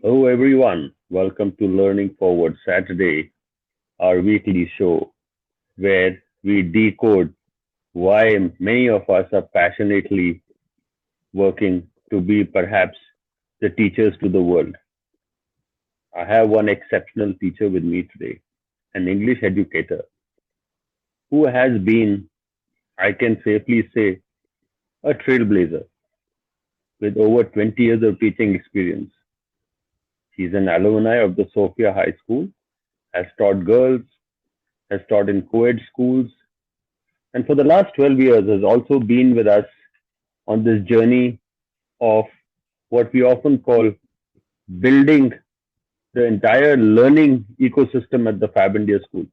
Hello, everyone. Welcome to Learning Forward Saturday, our weekly show where we decode why many of us are passionately working to be perhaps the teachers to the world. I have one exceptional teacher with me today, an English educator who has been, I can safely say, a trailblazer with over 20 years of teaching experience. She's an alumni of the Sophia High School, has taught girls, has taught in co-ed schools, and for the last 12 years has also been with us on this journey of what we often call building the entire learning ecosystem at the Fabindia School,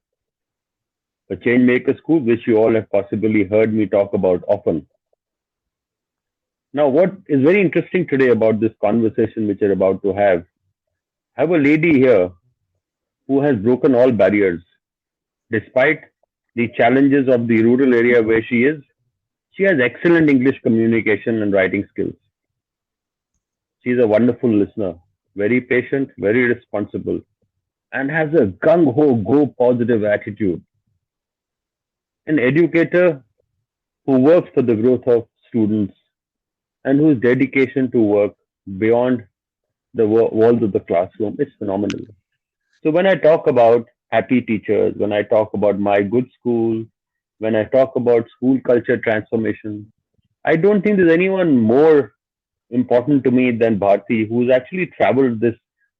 a change maker school which you all have possibly heard me talk about often. Now, what is very interesting today about this conversation which we're about to have, I have a lady here who has broken all barriers. Despite the challenges of the rural area where she is, she has excellent English communication and writing skills. She's a wonderful listener, very patient, very responsible, and has a gung ho, go positive attitude. An educator who works for the growth of students and whose dedication to work beyond the walls of the classroom is phenomenal. So, when I talk about happy teachers, when I talk about my good school, when I talk about school culture transformation, I don't think there's anyone more important to me than Bharti, who's actually traveled this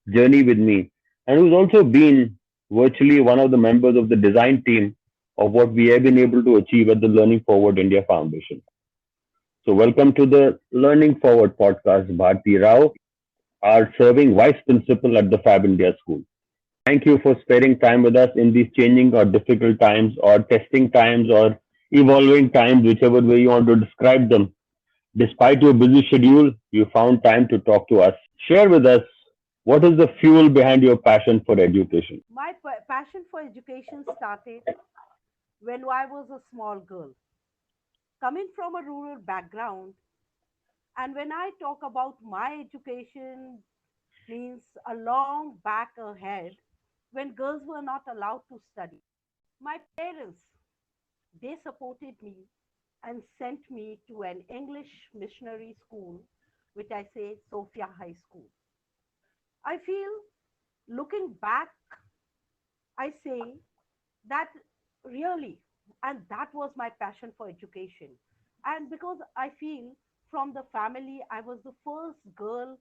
journey with me and who's also been virtually one of the members of the design team of what we have been able to achieve at the Learning Forward India Foundation. So, welcome to the Learning Forward podcast, Bharti Rao, our serving vice principal at the Fabindia School. Thank you for sparing time with us in these changing or difficult times or testing times or evolving times, whichever way you want to describe them. Despite your busy schedule, you found time to talk to us. Share with us what is the fuel behind your passion for education. My passion for education started when I was a small girl. Coming from a rural background, and when I talk about my education, means a long back ahead when girls were not allowed to study. My parents, they supported me and sent me to an English missionary school, which I say Sophia High School. I feel looking back, I say that really, and that was my passion for education. And because I feel from the family, I was the first girl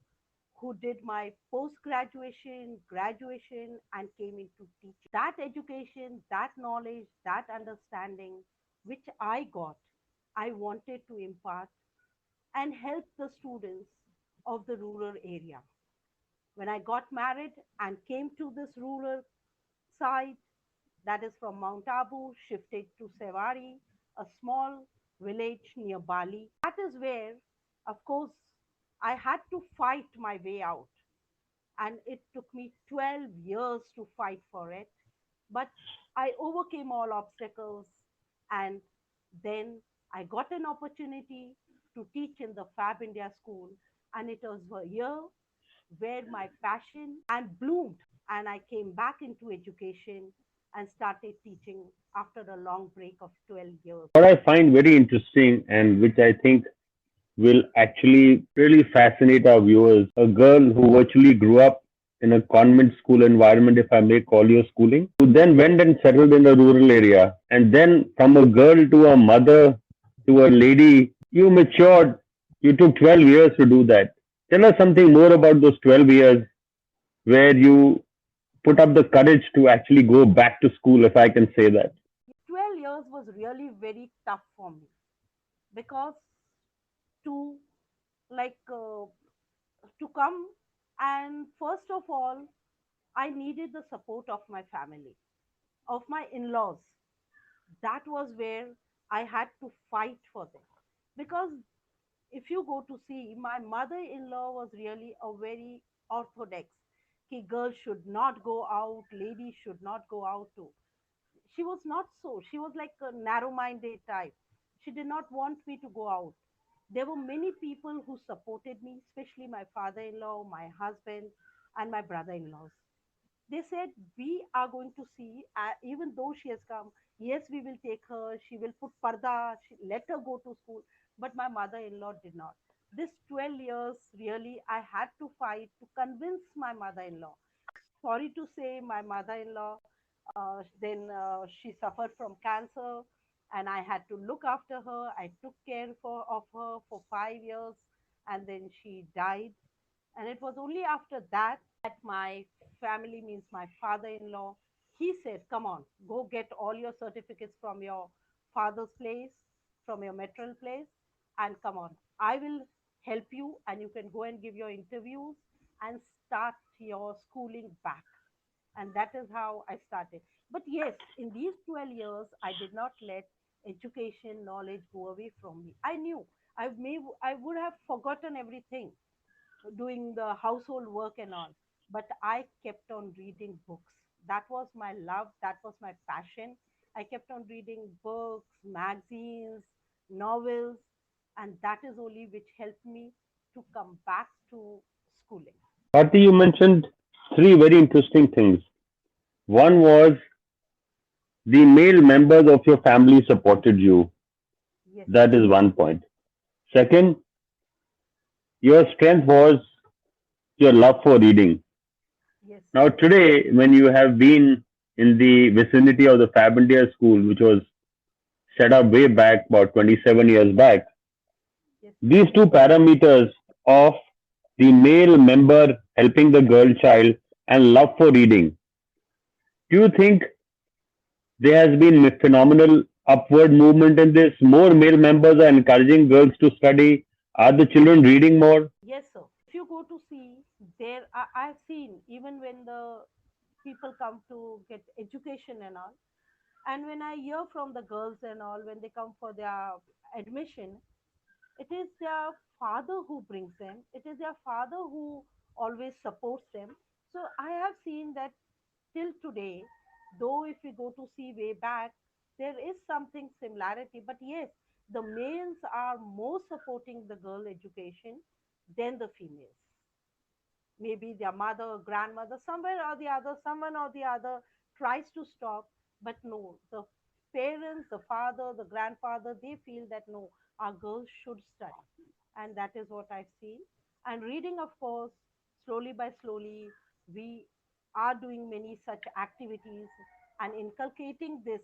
who did my post graduation, graduation, and came into teaching. That education, that knowledge, that understanding which I got, I wanted to impart and help the students of the rural area. When I got married and came to this rural side, that is from Mount Abu, shifted to Sevari, a small village near Bali. That is where, of course, I had to fight my way out. And it took me 12 years to fight for it. But I overcame all obstacles. And then I got an opportunity to teach in the Fab India School. And it was a year where my passion and bloomed, and I came back into education and started teaching after a long break of 12 years. What I find very interesting and which I think will actually really fascinate our viewers, a girl who virtually grew up in a convent school environment, if I may call your schooling, who then went and settled in a rural area, and then from a girl to a mother to a lady, you matured. You took 12 years to do that. Tell us something more about those 12 years where you put up the courage to actually go back to school, if I can say that. 12 years was really very tough for me because to like to come, and first of all, I needed the support of my family, of my in-laws. That was where I had to fight for them, because if you go to see, my mother-in-law was really a very orthodox. Ki girls should not go out, ladies should not go out too. She was not so. She was like a narrow-minded type. She did not want me to go out. There were many people who supported me, especially my father-in-law, my husband. and my brother-in-laws. They said, we are going to see, even though she has come, yes, we will take her, she will put parda, let her go to school. But my mother-in-law did not. This 12 years, really, I had to fight to convince my mother-in-law. Sorry to say, my mother-in-law, then she suffered from cancer, and I had to look after her. I took care of her for 5 years, and then she died. And it was only after that my family, means my father-in-law, he said, come on, go get all your certificates from your father's place, from your maternal place, and come on, I will help you, and you can go and give your interviews and start your schooling back. And that is how I started. But yes, in these 12 years, I did not let education knowledge go away from me. I knew I would have forgotten everything doing the household work and all, but I kept on reading books. That was my love, that was my passion. I kept on reading books, magazines, novels, and that is only which helped me to come back to schooling. Bharti, you mentioned three very interesting things. One was the male members of your family supported you. Yes, That is one point. Second, your strength was your love for reading. yes, Now, today, when you have been in the vicinity of the Fabindia School, which was set up way back about 27 years back, yes, these two parameters of the male member helping the girl child and love for reading, do you think there has been a phenomenal upward movement in this? More male members are encouraging girls to study. Are the children reading more? yes, sir. If you go to see, I've seen, even when the people come to get education and all, and when I hear from the girls and all, when they come for their admission, it is their father who brings them, it is their father who always supports them. So I have seen that till today, though if we go to see way back, there is something similarity, but yes, the males are more supporting the girl education than the females. Maybe their mother or grandmother, somewhere or the other, someone or the other tries to stop, but no, the parents, the father, the grandfather, they feel that no, our girls should study. And that is what I've seen. And reading, of course, slowly by slowly, we are doing many such activities and inculcating this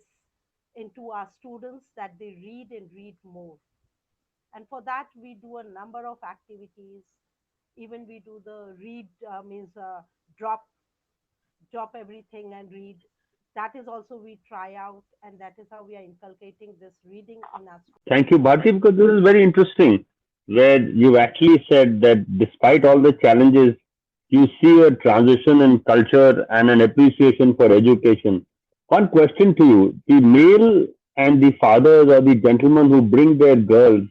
into our students, that they read and read more. And for that, we do a number of activities. Even we do the read, means drop drop everything and read. That is also we try out, and that is how we are inculcating this reading in our school. Thank you, Bharti, because this is very interesting, where you've actually said that despite all the challenges, you see a transition in culture and an appreciation for education. One question to you: the male and the fathers or the gentlemen who bring their girls,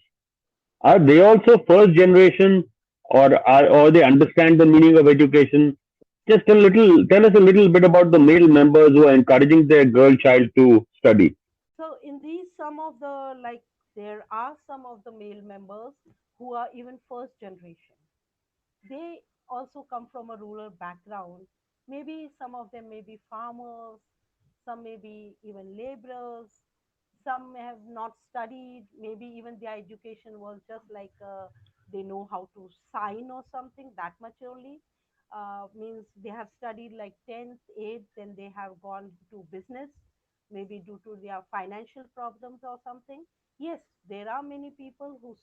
are they also first generation, or they understand the meaning of education? Just a little, tell us a little bit about the male members who are encouraging their girl child to study. So in these, some of the, like, there are some of the male members who are even first generation. They also come from a rural background. Maybe some of them may be farmers, some may be even laborers, some may have not studied, maybe even their education was just like they know how to sign or something, that much only. Means they have studied like 10th, 8th, then they have gone to business, maybe due to their financial problems or something. Yes, there are many people who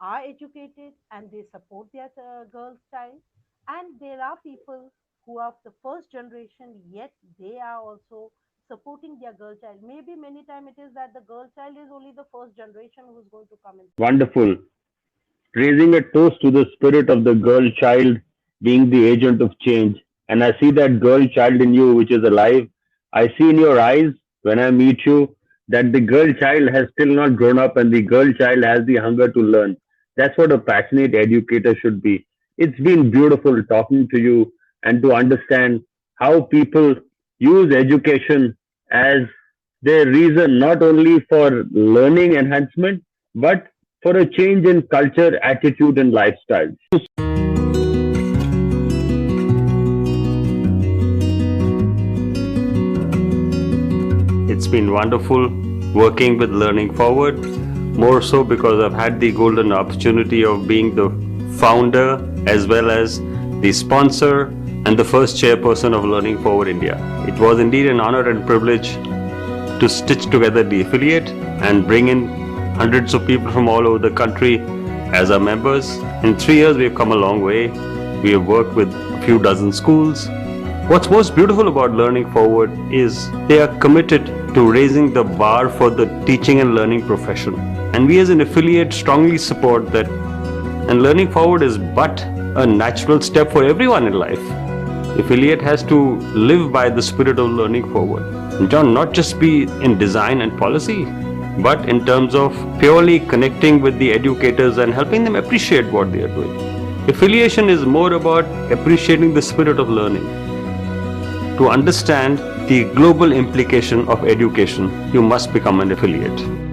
are educated and they support their girl child, and there are people who are the first generation, yet they are also supporting their girl child. Maybe many times it is that the girl child is only the first generation who's going to come in. Wonderful. Raising a toast to the spirit of the girl child being the agent of change. And I see that girl child in you, which is alive. I see in your eyes when I meet you that the girl child has still not grown up and the girl child has the hunger to learn. That's what a passionate educator should be. It's been beautiful talking to you and to understand how people use education as their reason not only for learning enhancement, but for a change in culture, attitude, and lifestyle. been wonderful working with Learning Forward, more so because I've had the golden opportunity of being the founder as well as the sponsor and the first chairperson of Learning Forward India. It was indeed an honor and privilege to stitch together the affiliate and bring in hundreds of people from all over the country as our members. In 3 years, we've come a long way. We have worked with a few dozen schools. What's most beautiful about Learning Forward is they are committed to raising the bar for the teaching and learning profession. And we as an affiliate strongly support that. And Learning Forward is but a natural step for everyone in life. The affiliate has to live by the spirit of Learning Forward. And John, not just be in design and policy, but in terms of purely connecting with the educators and helping them appreciate what they are doing. Affiliation is more about appreciating the spirit of learning. To understand the global implication of education, you must become an affiliate.